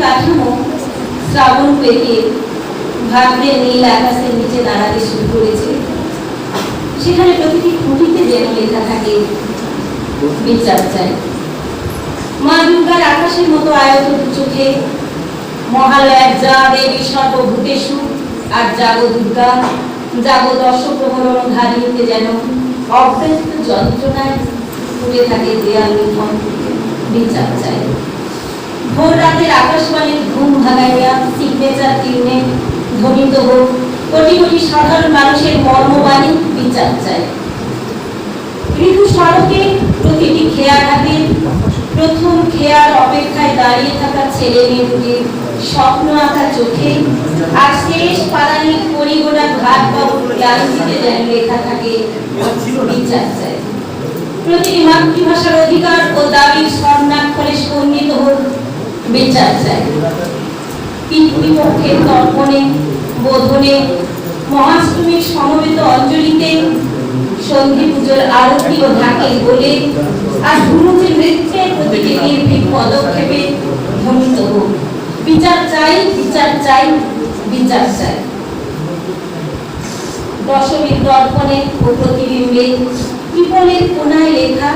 কাঠামো শ্রাবণ পেরিয়ে ভাদ্রে নীল আকাশের নিচে দাঁড়াতে শুরু করেছে। সেখানে প্রতিটি খুঁটিতে যেন লেখা থাকে বিচার চাই। মা দুর্গার আকাশের মতো আয়ত চোখে মহালয়ার যা দেবী সর্বভূতেষু আর জাগো দুর্গা জাগো দর্শপ্রহরণ ধারিতে যেন অব্যক্ত যন্ত্রণায় ফুটে থাকে দেয়াল লিখন বিচার চাই। ভোর রাতের আকাশবাণীর ঘুম ভাঙাইয়া সিগনেচার টিউনে ধ্বনিত হোক কোটি কোটি সাধারণ মানুষের মর্মবাণী বিচার চাই। ঋতু সড়কে প্রতিটি খেয়াঘাতে প্রথম খেয়ার অপেক্ষায় দাঁড়িয়ে থাকা ছেলে মেয়ে দুটির স্বপ্ন আঁকা চোখে আর শেষ পালানি পরিগোনা ঘাট বাবুর ক্লান্তিতে যেন লেখা থাকে বিচার চাই। প্রতিটি মাতৃভাষার অধিকার ও দাবির স্বর্ণাক্ষরে স্পন্দিত হোক বিচার চাই। পিতৃপক্ষের তর্পণে বোধনে মহাষ্টমীর সমবেত অঞ্জলিতে সন্ধি পুজোর আরতি ও ঢাকে বলে আর ধুনুচি নৃত্যের প্রতিটি নির্ভীক পদক্ষেপে ধ্বনিত হোক বিচার চাই বিচার চাই বিচার চাই। দশমীর দর্পণে ও প্রতিবিম্বে কৃপণের কোনায় লেখা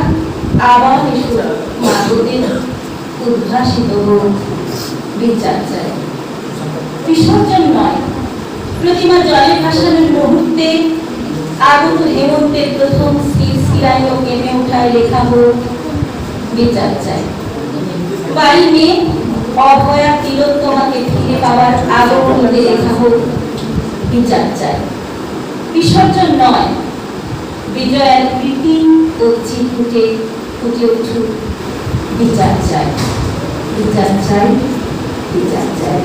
আবার মাগদের উদ্ভাসিত হোক বিচার চাই। বিসর্জন নয়, প্রতিমা জলে ভাসানোর মুহূর্তে আগত হেমন্তের প্রথম শিরশিরায় কেঁপে ওঠায় লেখা হোক বিচার চাই। বাড়ি মেয়ে অভয়া তিলোত্তমাকে ফিরে পাওয়ার আগমনে লেখা হোক বিচার চাই। বিসর্জন নয়, বিজয়ের প্রীতি ও চিৎকুটে ফুটে উঠুক বিচার চাই বিচার চাই বিচার চাই।